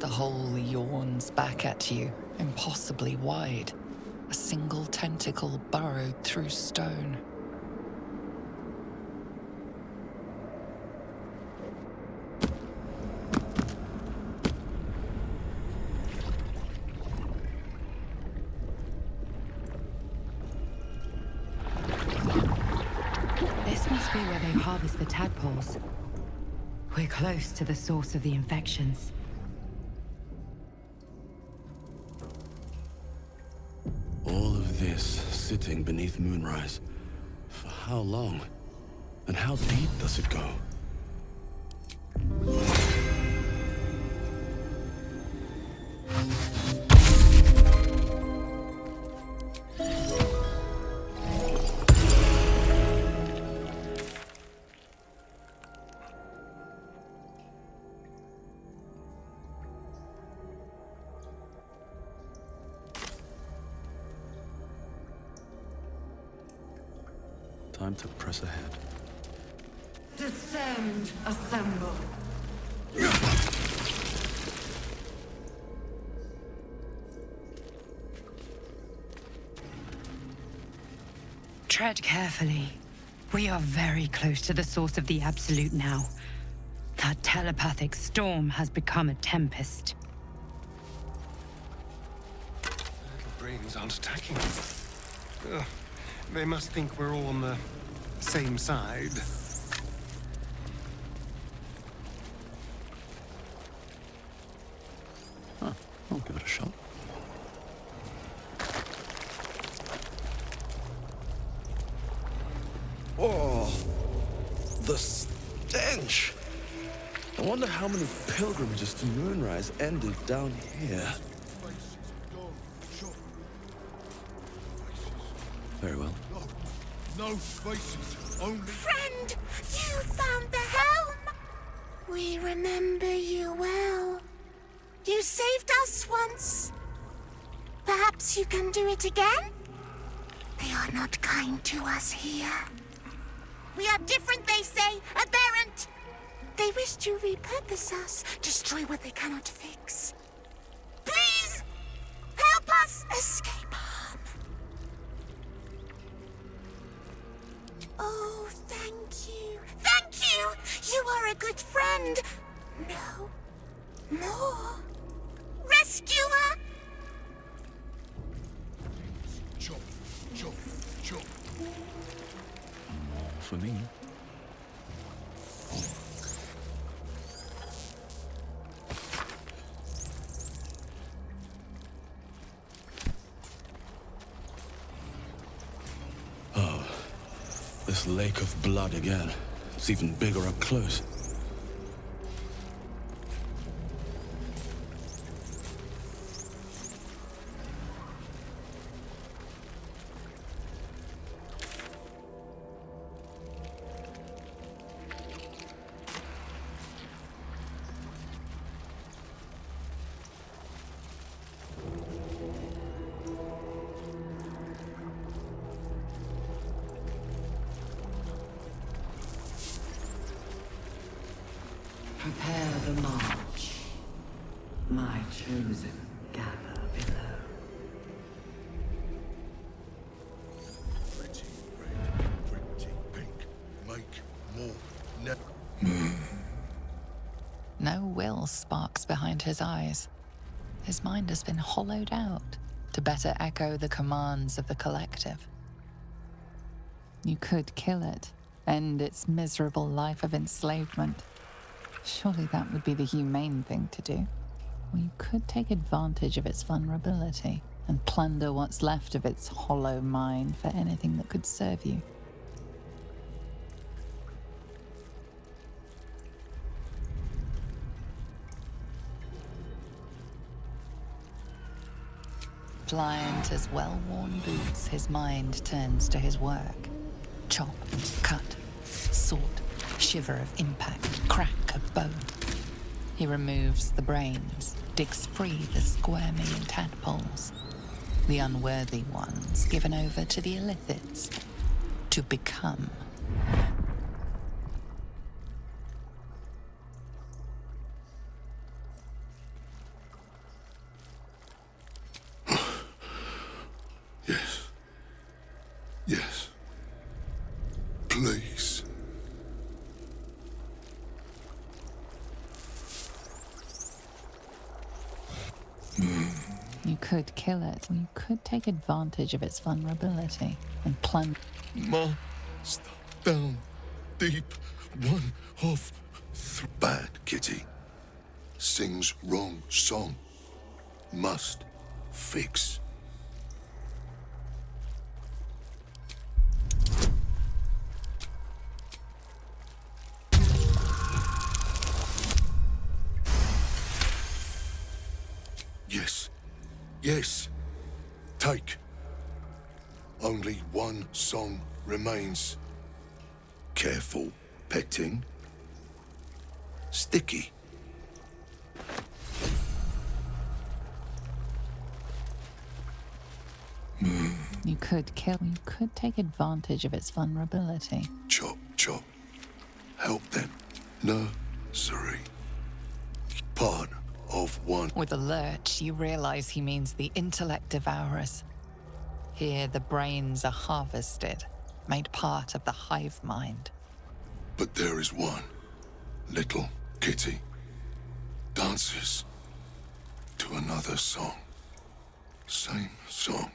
The hole yawns back at you, impossibly wide. A single tentacle burrowed through stone. This must be where they harvest the tadpoles. We're close to the source of the infections. All of this sitting beneath moonrise. For how long? And how deep does it go? Time to press ahead. Descend, assemble. Tread carefully. We are very close to the source of the Absolute now. That telepathic storm has become a tempest. Little brains aren't attacking us. Ugh. They must think we're all on the same side. Huh, I'll give it a shot. Oh, the stench! I wonder how many pilgrimages to Moonrise ended down here. Very well. No spaces, only... Friend, you found the helm! We remember you well. You saved us once. Perhaps you can do it again? They are not kind to us here. We are different, they say, aberrant. They wish to repurpose us, destroy what they cannot fix. Please, help us escape harm. Oh, thank you. Thank you! You are a good friend. No. More. Rescuer! Chop, chop, chop. For me. Oh, this lake of blood again. It's even bigger up close. Prepare the march. My chosen gather below. Pretty red, pretty pink. Make more. No will sparks behind his eyes. His mind has been hollowed out to better echo the commands of the collective. You could kill it, end its miserable life of enslavement. Surely that would be the humane thing to do. Or you could take advantage of its vulnerability and plunder what's left of its hollow mind for anything that could serve you. Pliant as well-worn boots, his mind turns to his work. Chop, cut, sort, shiver of impact, crack of bone. He removes the brains, digs free the squirming tadpoles, the unworthy ones given over to the illithids to become. You could kill it, or you could take advantage of its vulnerability and plunge. Must down deep. One of bad kitty. Sings wrong song. Must fix. Yes. Yes. Take. Only one song remains. Careful petting. Sticky. You could kill, you could take advantage of its vulnerability. Chop, chop. Help them. Nursery. Part of one. With a lurch, you realize he means the intellect devourers. Here, the brains are harvested, made part of the hive mind. But there is one. Little kitty. Dances to another song. Same song.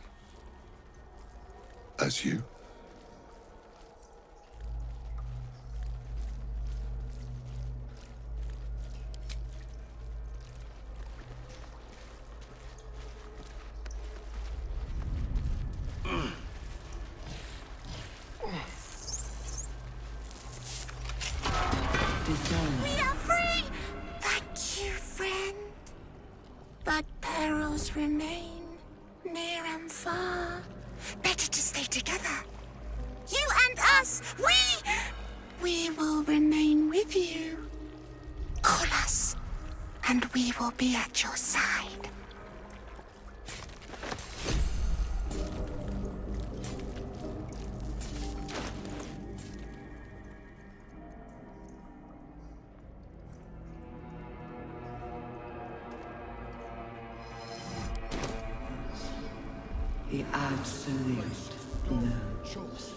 As you. We are free! Thank you, friend. But perils remain, near and far. Better to stay together. You and us, we will remain with you. Call us, and we will be at your side. The absolute knows.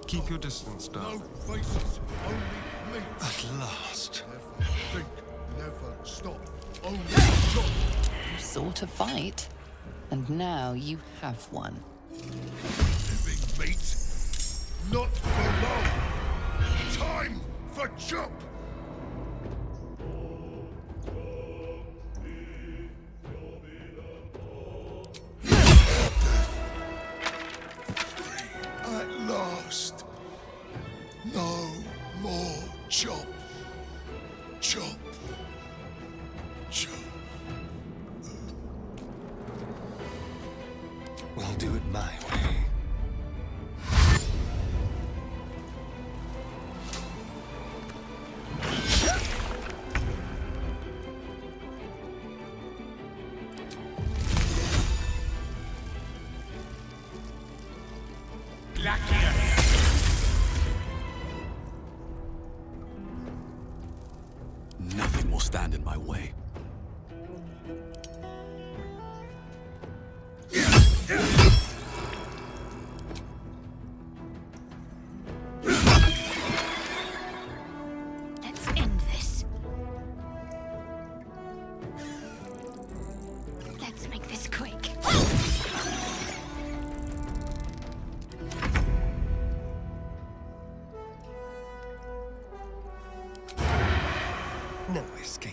Keep your distance, No darling. faces, only meat. At last. Never think, never stop. Only chop. You sought a fight, and now you have one. Living meat. Not for long. Time for chop. At last. No more chop. Chop. Chop. We'll do it my way. Nothing will stand in my way. Let's end this. Let's make this quick. No escape.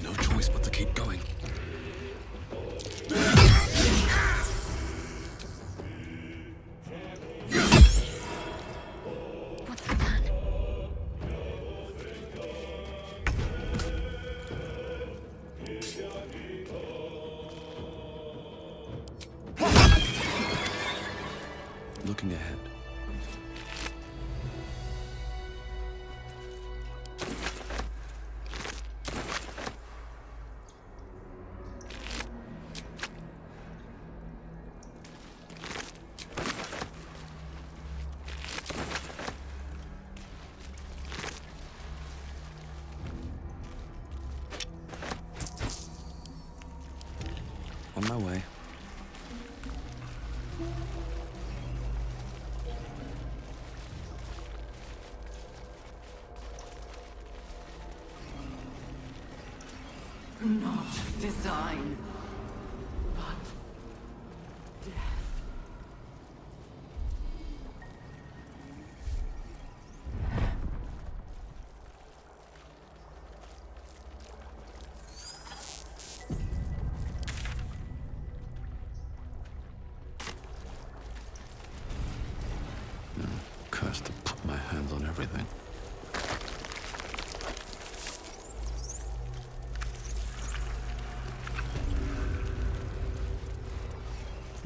No choice but to keep going. What's the plan? looking ahead. On my way. Not design, but death. Cursed to put my hands on everything.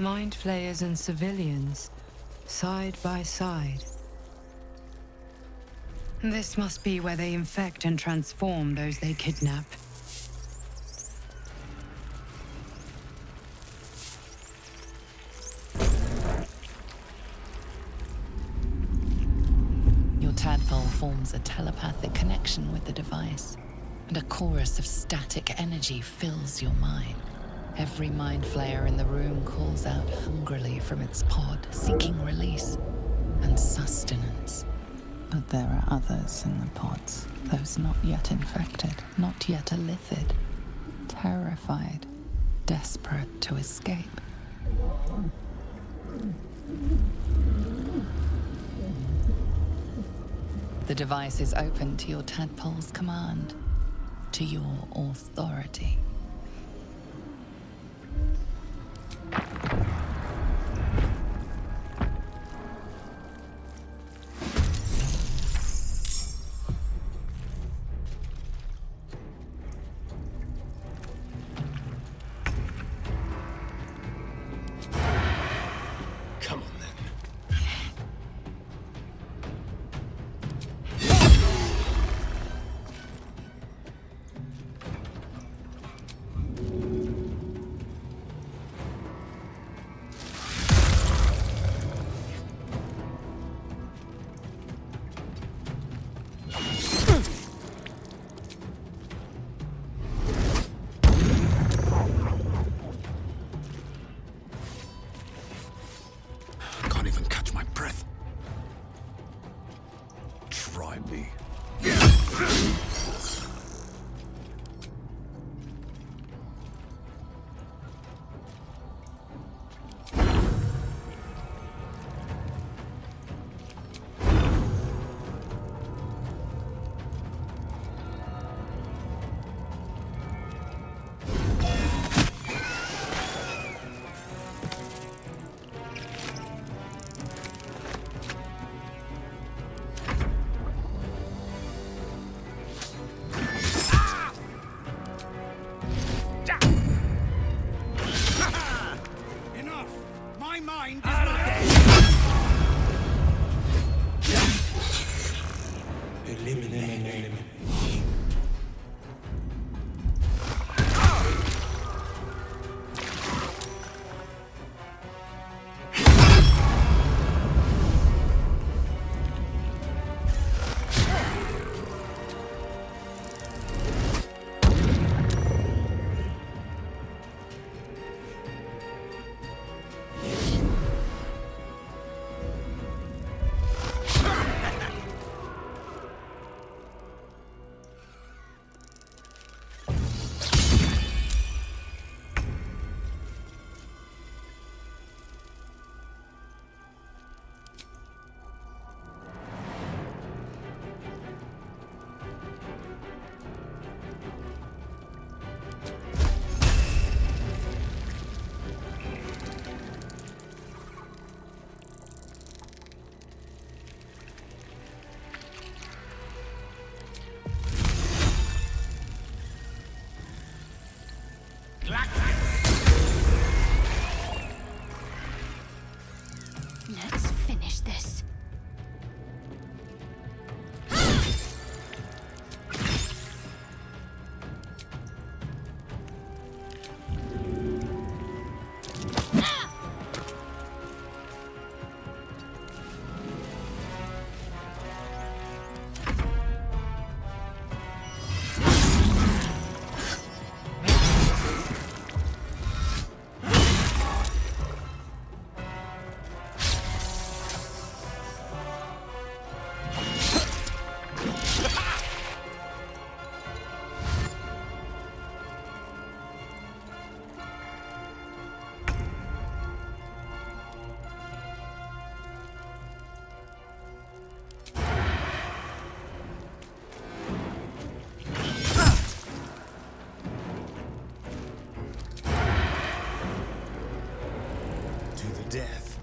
Mind flayers and civilians, side by side. This must be where they infect and transform those they kidnap. Your tadpole forms a telepathic connection with the device, and a chorus of static energy fills your mind. Every mind flayer in the room calls out hungrily from its pod, seeking release and sustenance. But there are others in the pods, those not yet infected, not yet elithid, terrified, desperate to escape. The device is open to your tadpole's command, to your authority. Come on, then. I can't even catch my breath. Try me. Enough! My mind is not... Eliminate. death.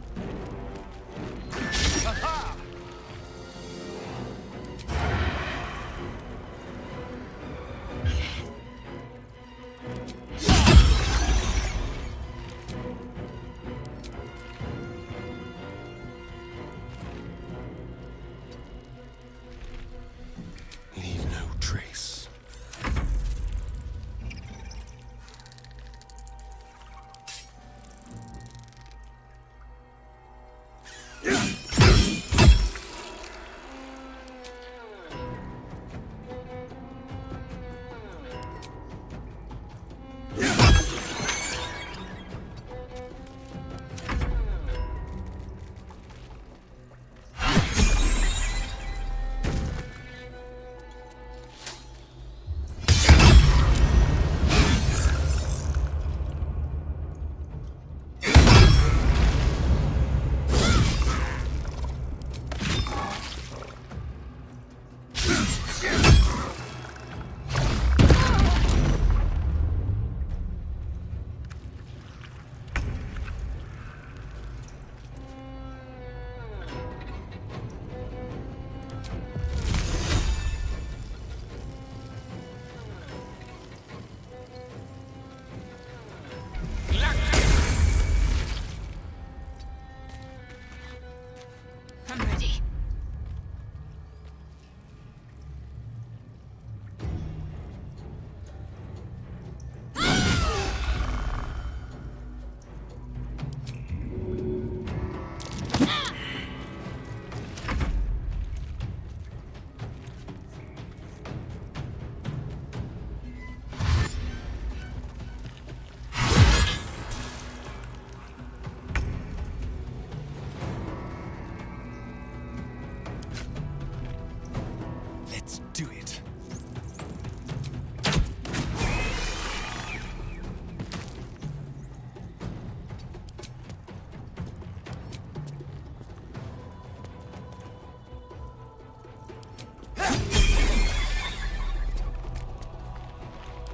Leave no trace. I'm ready. Let's do it.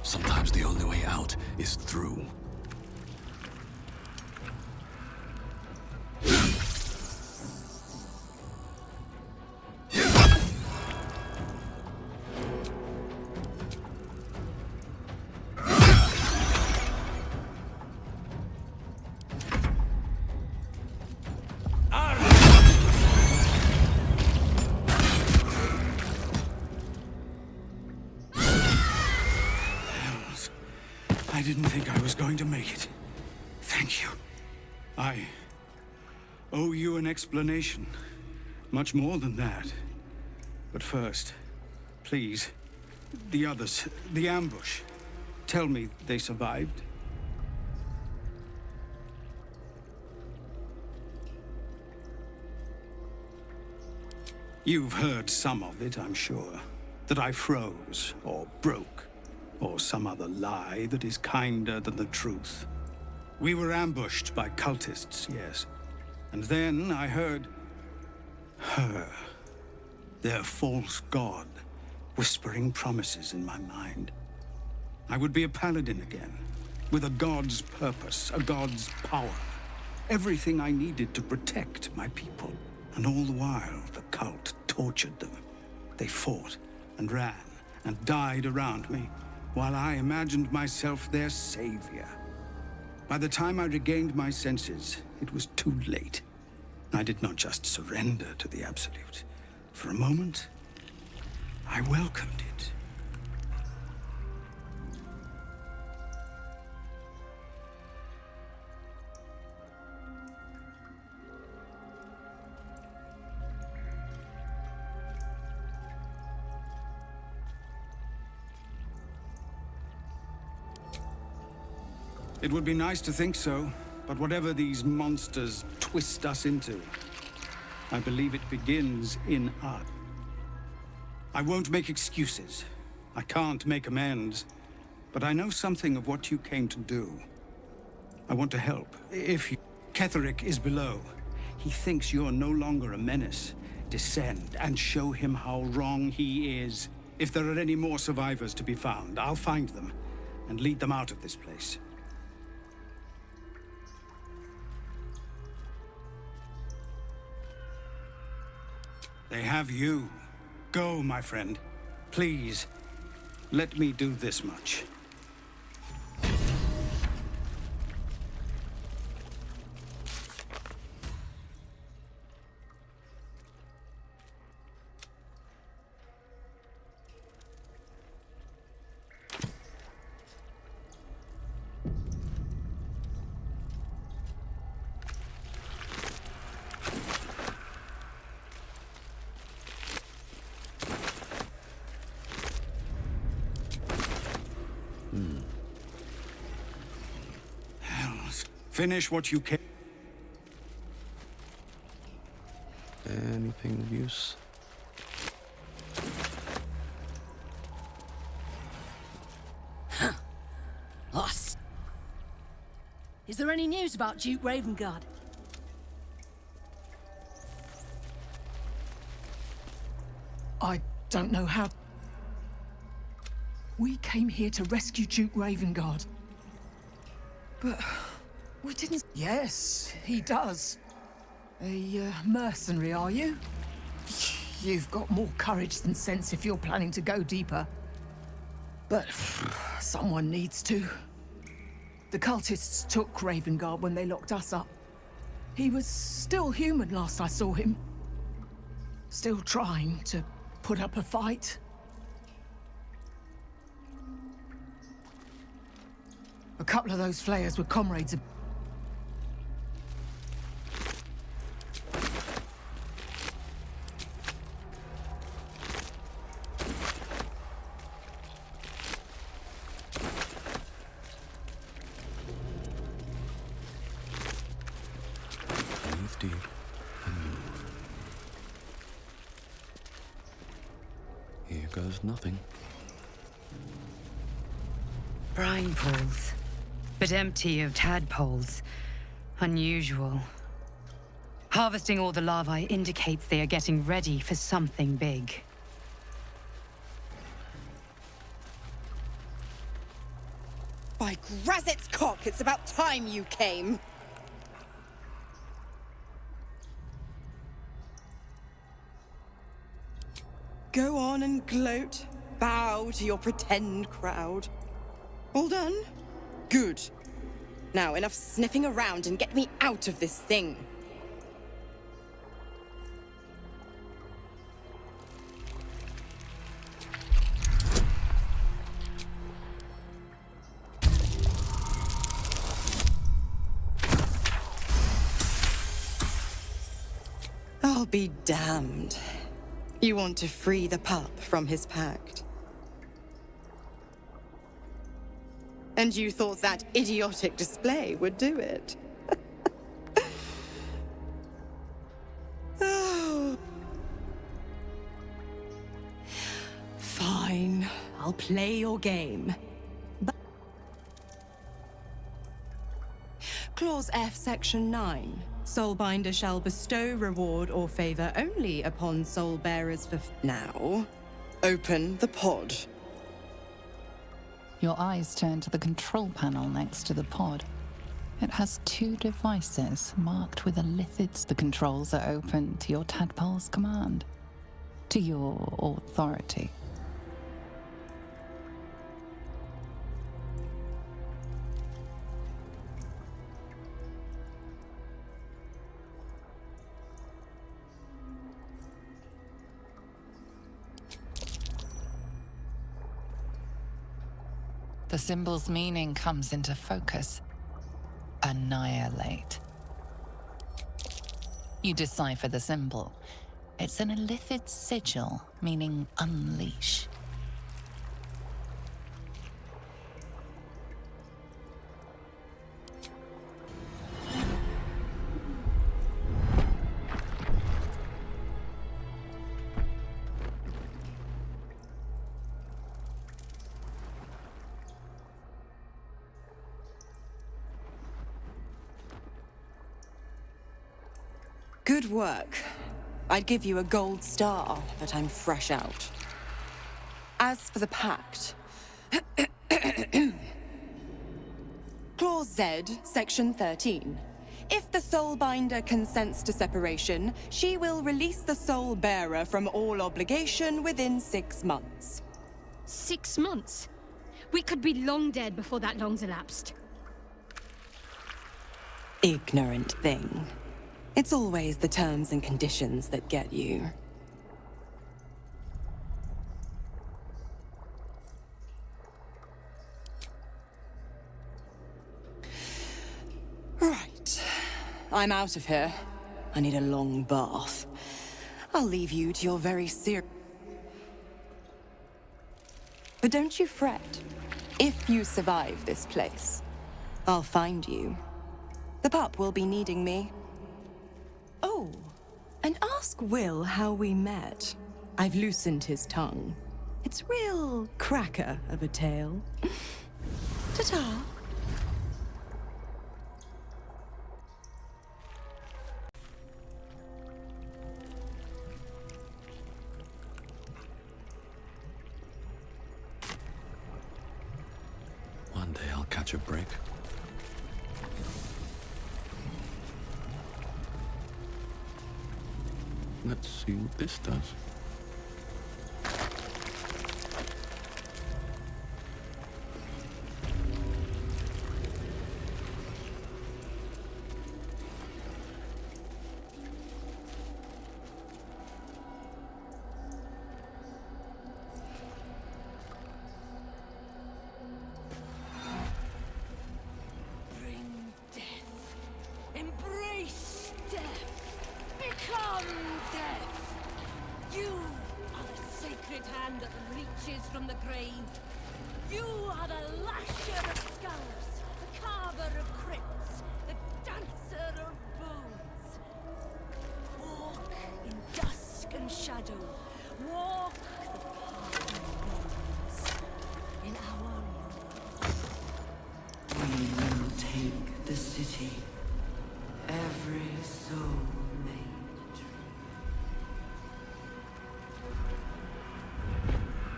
Sometimes the only way out is through. I didn't think I was going to make it. Thank you. I owe you an explanation. Much more than that. But first, please, the others, the ambush. Tell me they survived. You've heard some of it, I'm sure. That I froze, or broke, or some other lie that is kinder than the truth. We were ambushed by cultists, yes. And then I heard her, their false god, whispering promises in my mind. I would be a paladin again, with a god's purpose, a god's power. Everything I needed to protect my people. And all the while, the cult tortured them. They fought and ran and died around me, while I imagined myself their savior. By the time I regained my senses, it was too late. I did not just surrender to the Absolute. For a moment, I welcomed it. It would be nice to think so, but whatever these monsters twist us into, I believe it begins in us. I won't make excuses. I can't make amends, but I know something of what you came to do. I want to help. If you... Ketheric is below. He thinks you're no longer a menace. Descend and show him how wrong he is. If there are any more survivors to be found, I'll find them and lead them out of this place. They have you. Go, my friend. Please, let me do this much. Finish what you can. Anything of use? Us. Is there any news about Duke Ravengard? I don't know how. We came here to rescue Duke Ravengard. But we didn't. Yes, he does. A mercenary, are you? You've got more courage than sense if you're planning to go deeper. But someone needs to. The cultists took Ravengard when they locked us up. He was still human last I saw him. Still trying to put up a fight. A couple of those flayers were comrades of... Breathe deep and move. Here goes nothing. Brine pools, but empty of tadpoles. Unusual. Harvesting all the larvae indicates they are getting ready for something big. By Grazit's cock, it's about time you came. Go on and gloat. Bow to your pretend crowd. All done? Good. Now, enough sniffing around and get me out of this thing. I'll be damned. You want to free the pup from his pact. And you thought that idiotic display would do it. Oh. Fine, I'll play your game. But Clause F, Section 9. Soulbinder shall bestow reward or favor only upon soul bearers for... Now, open the pod. Your eyes turn to the control panel next to the pod. It has two devices marked with a lithids. The controls are open to your tadpole's command, to your authority. The symbol's meaning comes into focus. Annihilate. You decipher the symbol. It's an illithid sigil, meaning unleash. Good work. I'd give you a gold star, but I'm fresh out. As for the pact... Clause Z, Section 13. If the Soulbinder consents to separation, she will release the Soul Bearer from all obligation within 6 months. 6 months? We could be long dead before that long's elapsed. Ignorant thing. It's always the terms and conditions that get you. Right. I'm out of here. I need a long bath. I'll leave you to your very serious... But don't you fret. If you survive this place, I'll find you. The pup will be needing me. Oh, and ask Will how we met. I've loosened his tongue. It's real cracker of a tale. Ta-ta. One day I'll catch a break. Let's see what this does. Bring death. Embrace death. Become death. You are the sacred hand that reaches from the grave. You are the lasher of skulls, the carver of crypts, the dancer of bones. Walk in dusk and shadow. Walk the path of roads in our We will take the city. Every soul made.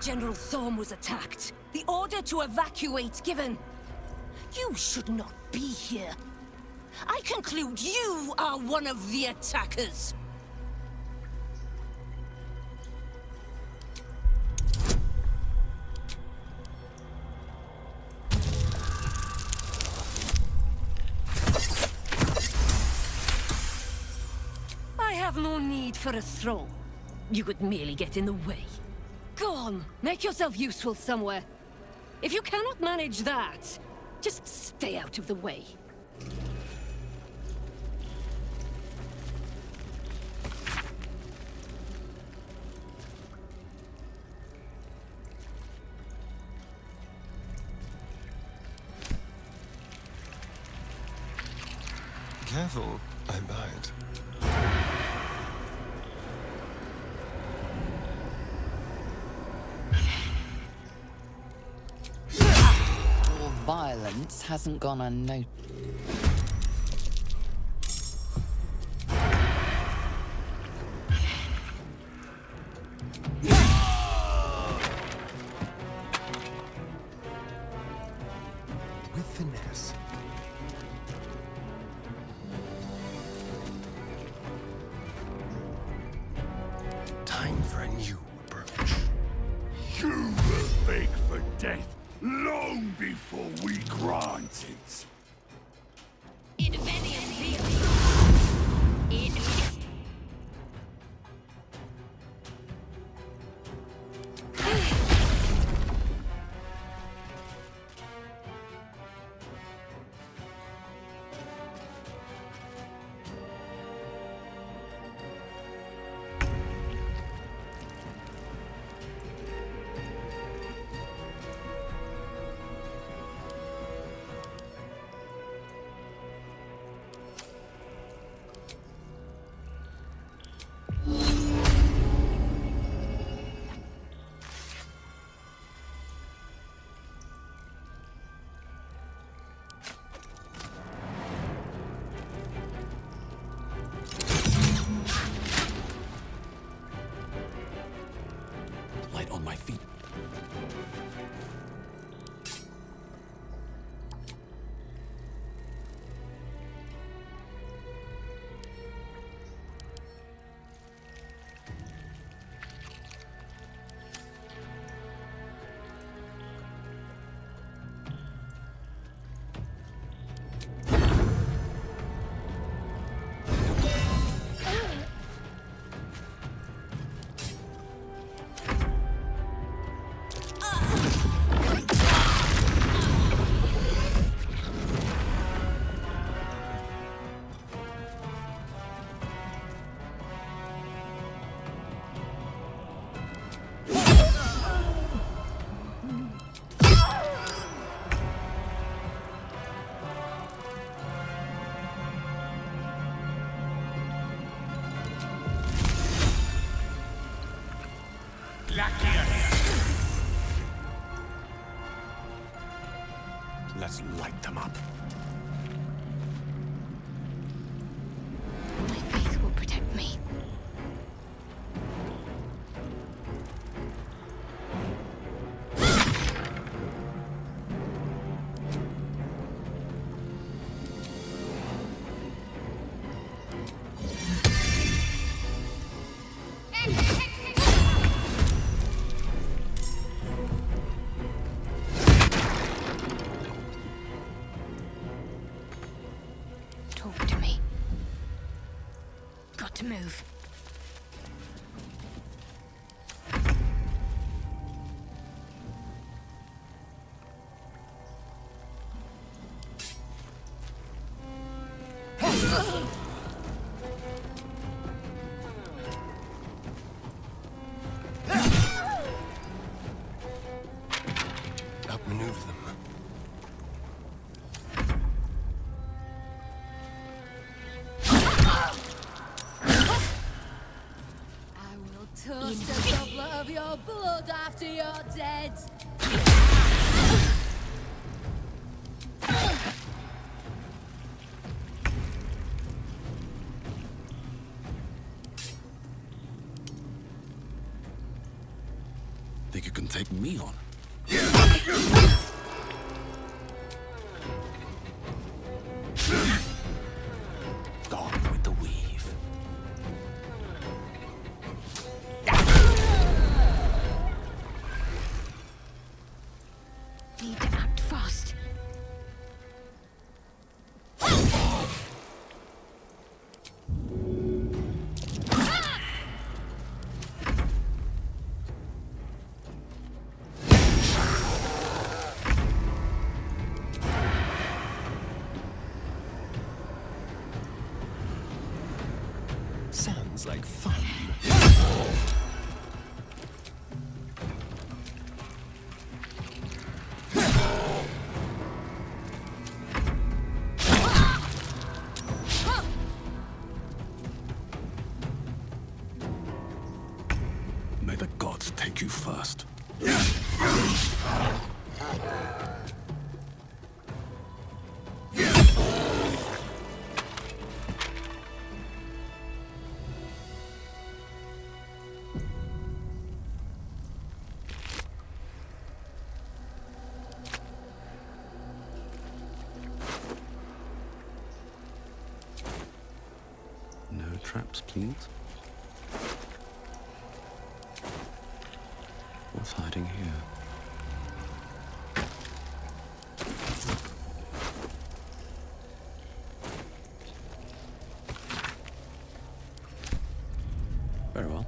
General Thorm was attacked. The order to evacuate given. You should not be here. I conclude you are one of the attackers. I have no need for a throne. You could merely get in the way. Go on, make yourself useful somewhere. If you cannot manage that, just stay out of the way. Careful, I bite. Your violence hasn't gone unnoticed. With finesse. Time for a new approach. You will beg for death long before we grant it. Let's light them up. My faith will protect me. Talk to me. Got to move. Outmaneuver them. I will toast a goblet of your blood after you're dead. Think you can take me on? Gone with the weave. Need to act fast. Sounds like fun. May the gods take you first. No traps, please. What's hiding here? Very well.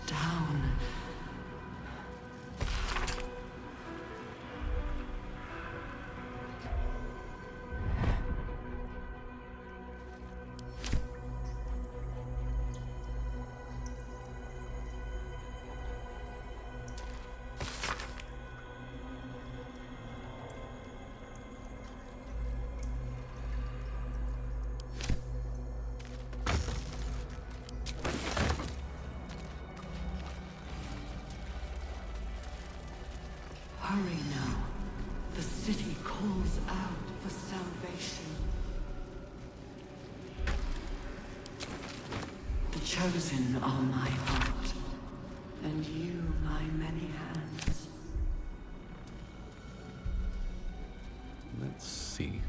Down. Hurry now. The city calls out for salvation. The chosen are my heart, and you my many hands. Let's see.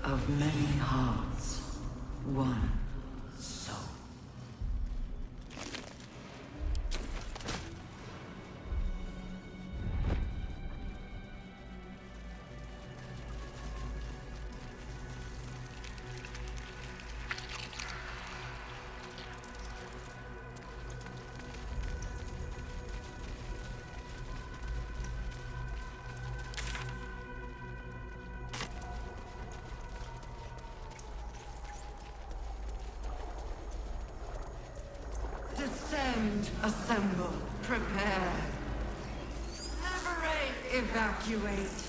Of many hearts, one soul. Assemble. Prepare. Liberate. Evacuate.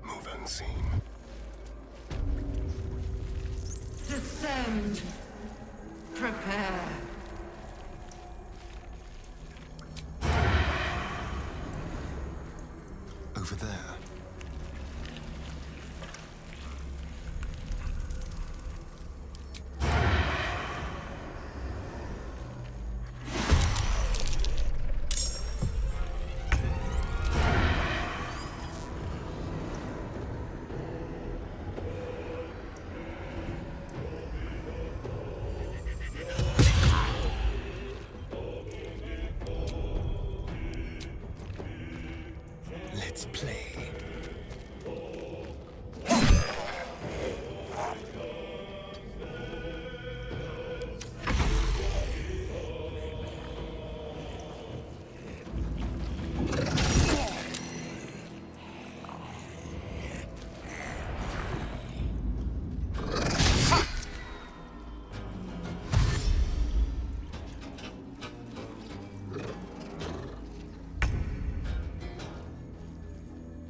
Move unseen. Descend. Prepare. Over there. Let's play.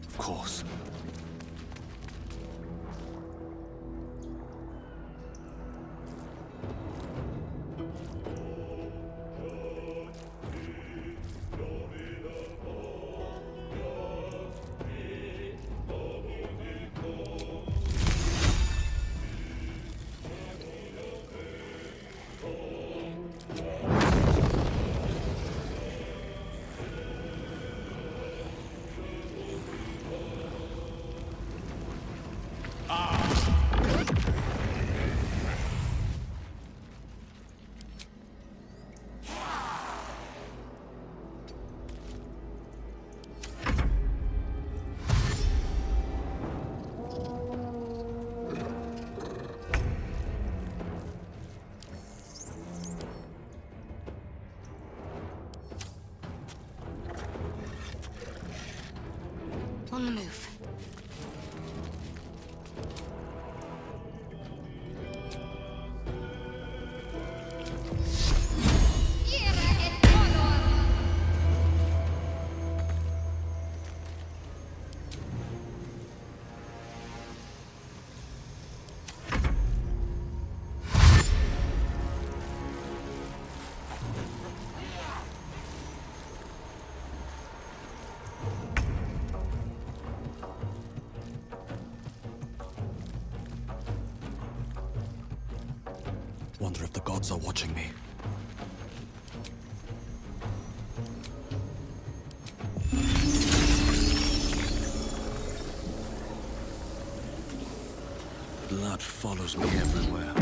Of course. On the move. Wonder if the gods are watching me. Blood follows me everywhere.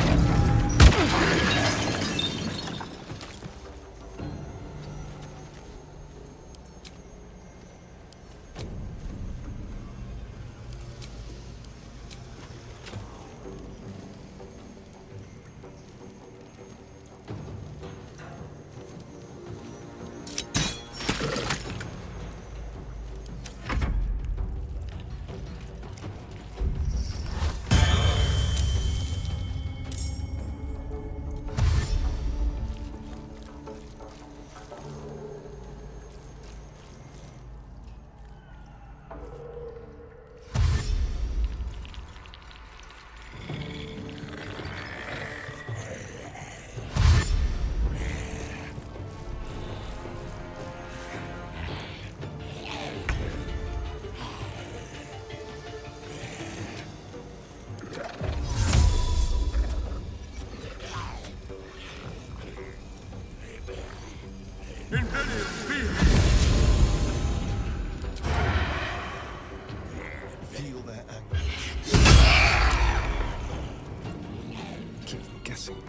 Feel their anger. Keep them guessing.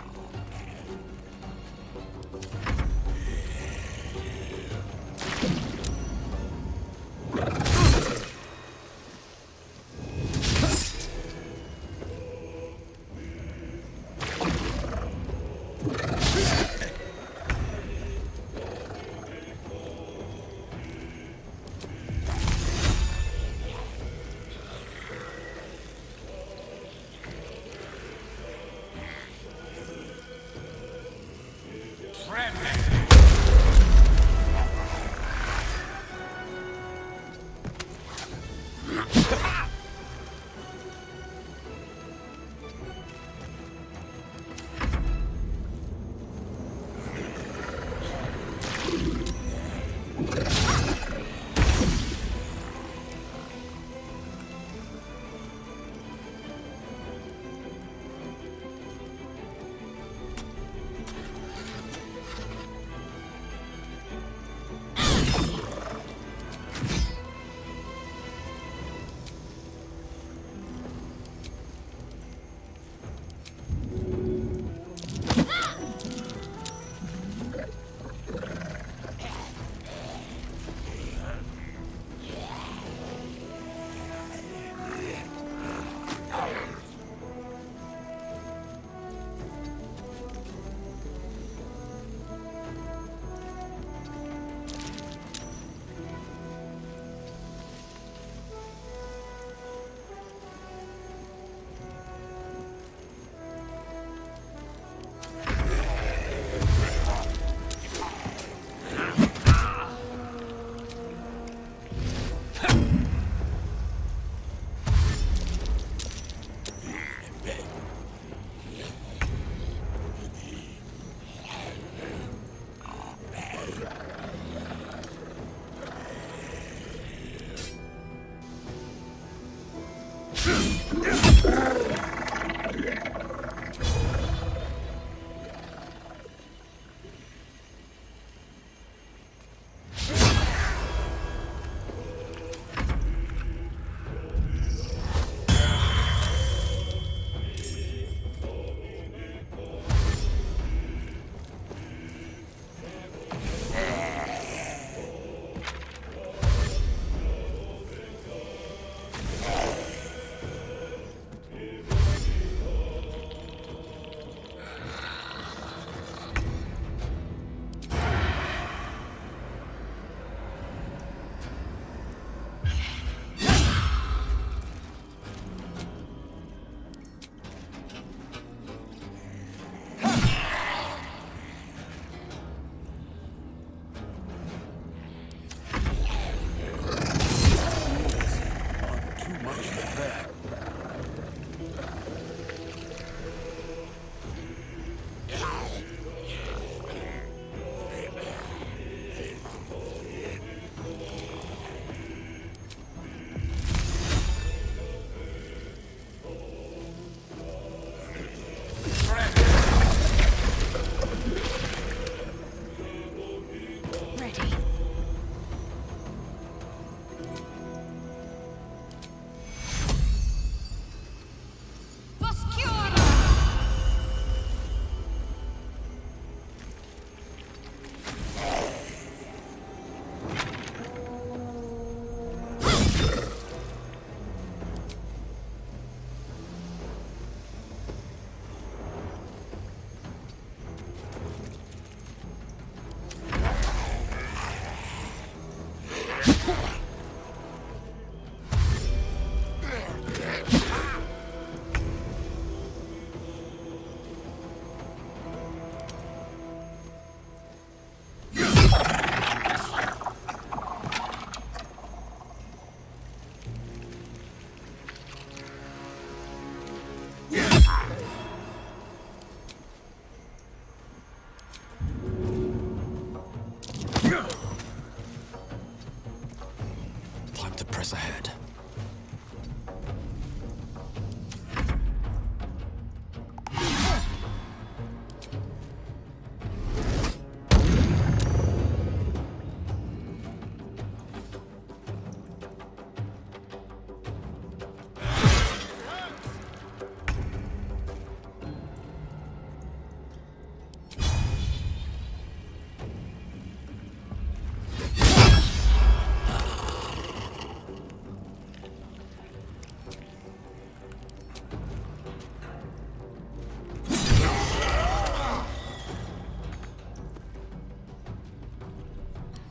Time to press ahead.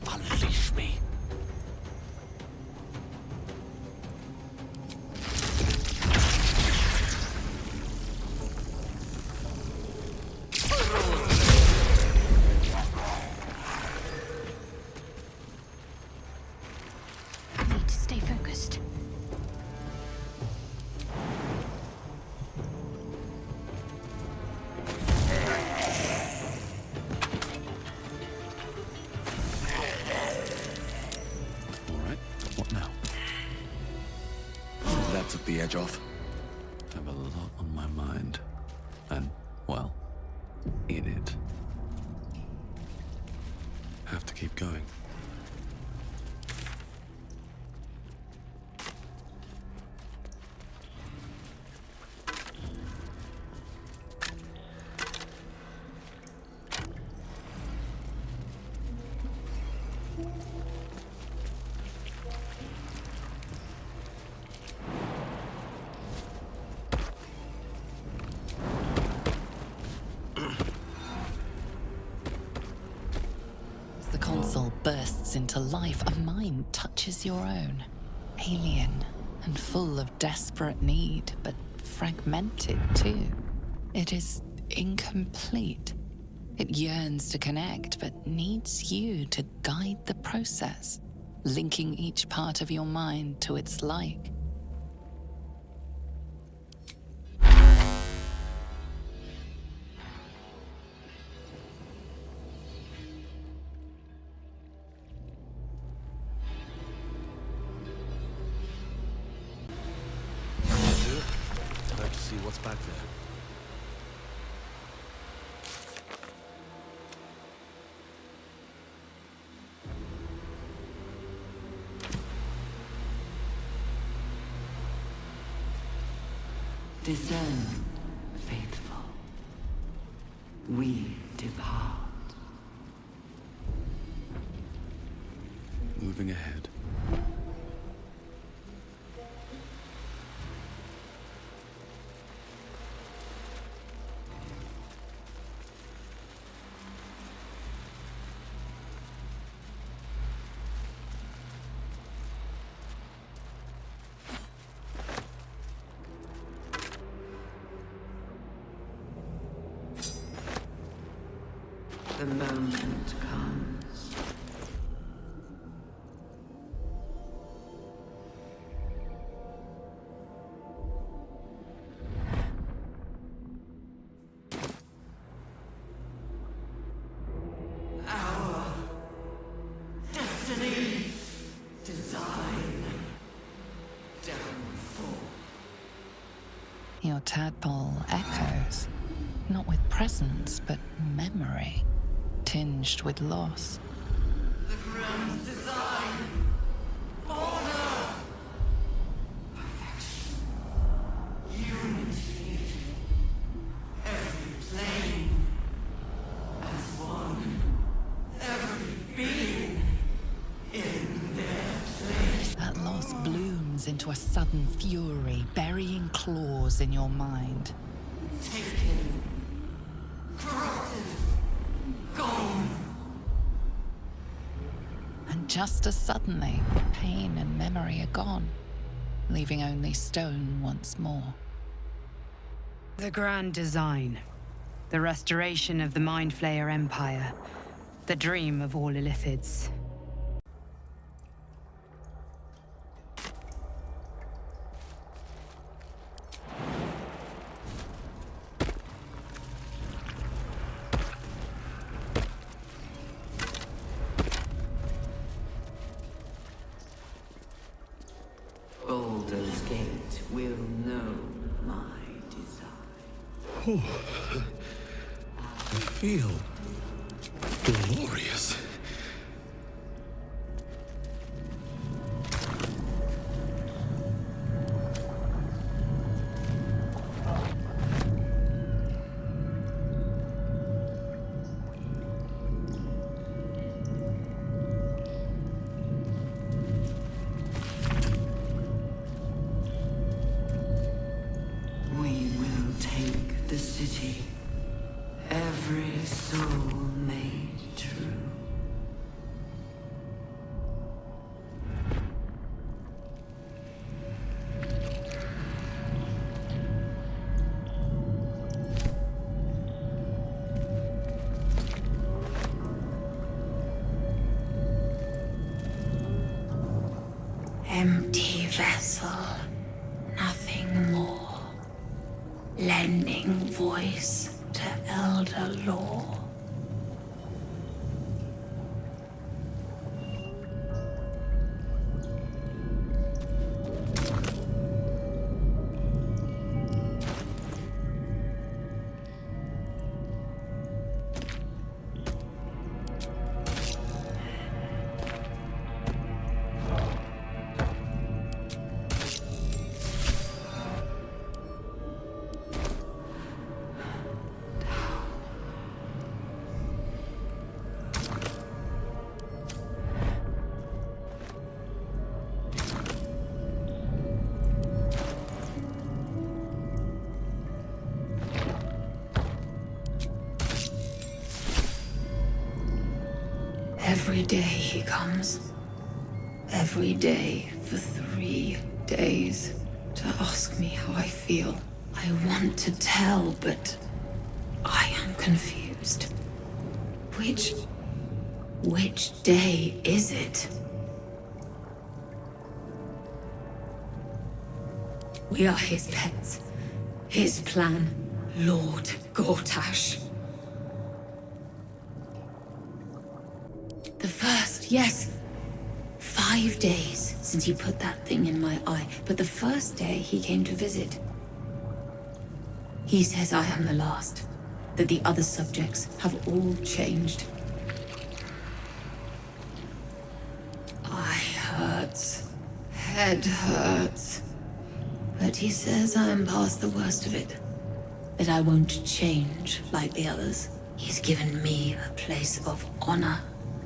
Unleash me. Need to stay focused. What now? That took the edge off. I have a lot on my mind. And, well, in it. Have to keep going. As the console bursts into life, a mind touches your own. Alien and full of desperate need, but fragmented too. It is incomplete. It yearns to connect, but needs you to guide the process, linking each part of your mind to its like. Time to see what's back there. Discern, faithful. We depart. Moving ahead. The moment comes. Our destiny, design, downfall. Your tadpole echoes, not with presence, but memory, tinged with loss. The grand design, order, perfection, unity, every plane as one, every being in their place. That loss blooms into a sudden fury, burying claws in your mind. Taken, corrupted, gone. And just as suddenly, pain and memory are gone, leaving only stone once more. The grand design. The restoration of the Mind Flayer Empire. The dream of all Illithids. I feel glorious. We will take the city. Every soul made true. Empty vessel, nothing more. Lending voice to elder law. Every day he comes. Every day for 3 days to ask me how I feel. I want to tell, but I am confused. Which day is it? We are his pets. His plan, Lord Gortash. The first, yes. 5 days since he put that thing in my eye, but the first day he came to visit. He says I am the last, that the other subjects have all changed. Eye hurts, head hurts, but he says I am past the worst of it, that I won't change like the others. He's given me a place of honor,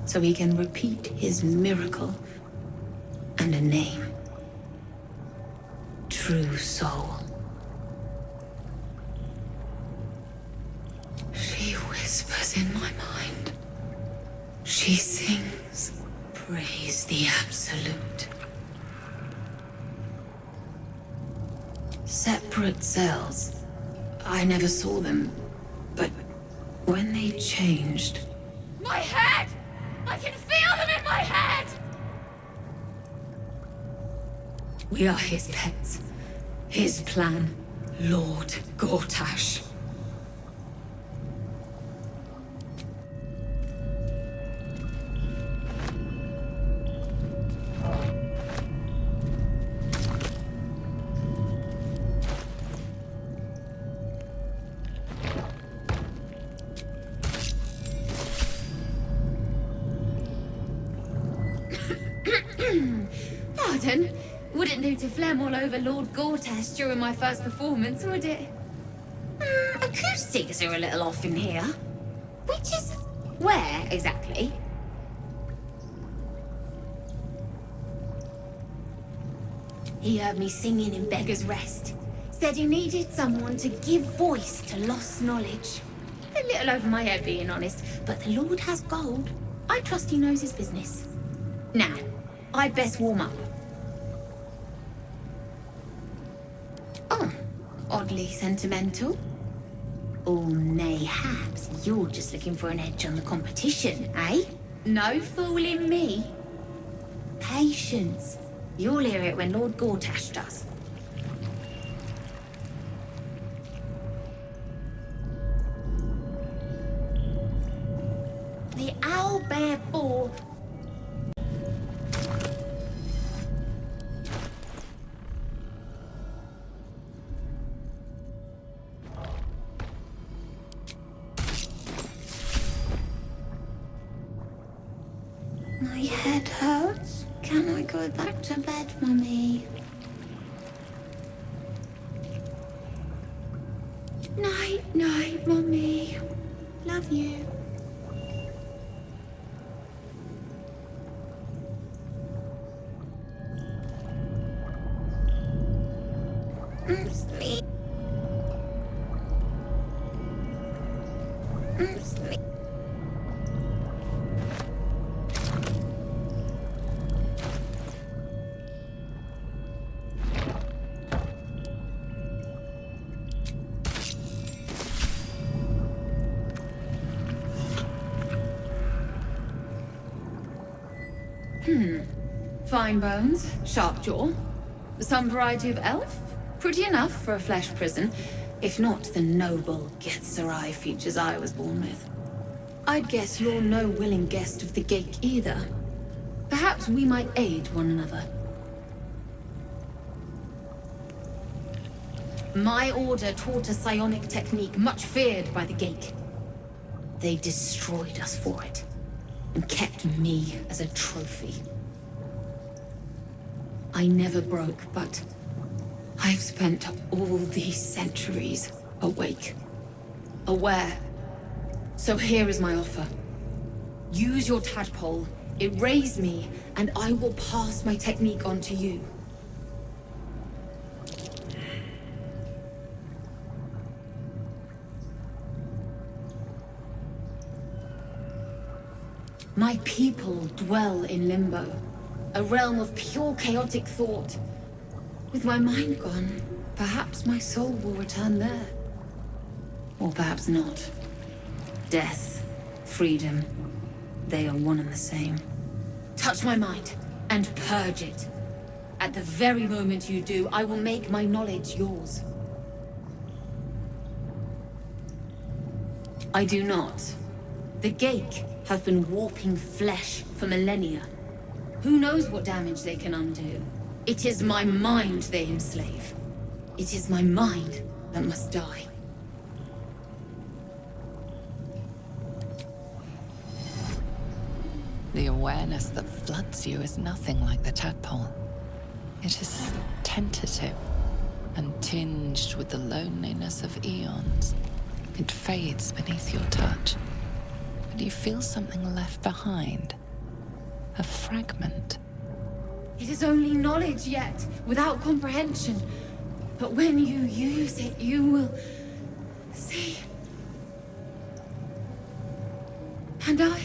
so he can repeat his miracle and a name. True soul. She whispers in my mind. She sings, praise the Absolute. Separate cells. I never saw them, but when they changed... My head! I can feel them in my head! We are his pets. His plan, Lord Gortash. Pardon? Wouldn't do to phlegm all over Lord Gortash during my first performance, would it? Acoustics are a little off in here. Which is... where, exactly? He heard me singing in Beggar's Rest. Said he needed someone to give voice to lost knowledge. A little over my head, being honest, but the Lord has gold. I trust he knows his business. Now, I'd best warm up. Oh, oddly sentimental. Or mayhaps you're just looking for an edge on the competition, eh? No fooling me. Patience. You'll hear it when Lord Gortash does. The owlbear boar. My head hurts. Can I go back to bed, Mummy? Night, night, Mummy. Love you. Sleep. Sleep. Fine bones, sharp jaw. Some variety of elf? Pretty enough for a flesh prison, if not the noble Gethzerai features I was born with. I'd guess you're no willing guest of the Gake either. Perhaps we might aid one another. My order taught a psionic technique much feared by the Gake. They destroyed us for it, and kept me as a trophy. I never broke, but I've spent all these centuries awake, aware. So here is my offer. Use your tadpole, erase me, and I will pass my technique on to you. My people dwell in limbo, a realm of pure chaotic thought. With my mind gone, perhaps my soul will return there. Or perhaps not. Death, freedom, they are one and the same. Touch my mind, and purge it. At the very moment you do, I will make my knowledge yours. I do not. The Gake have been warping flesh for millennia. Who knows what damage they can undo? It is my mind they enslave. It is my mind that must die. The awareness that floods you is nothing like the tadpole. It is tentative and tinged with the loneliness of eons. It fades beneath your touch, but you feel something left behind. A fragment. It is only knowledge yet, without comprehension. But when you use it, you will see. And I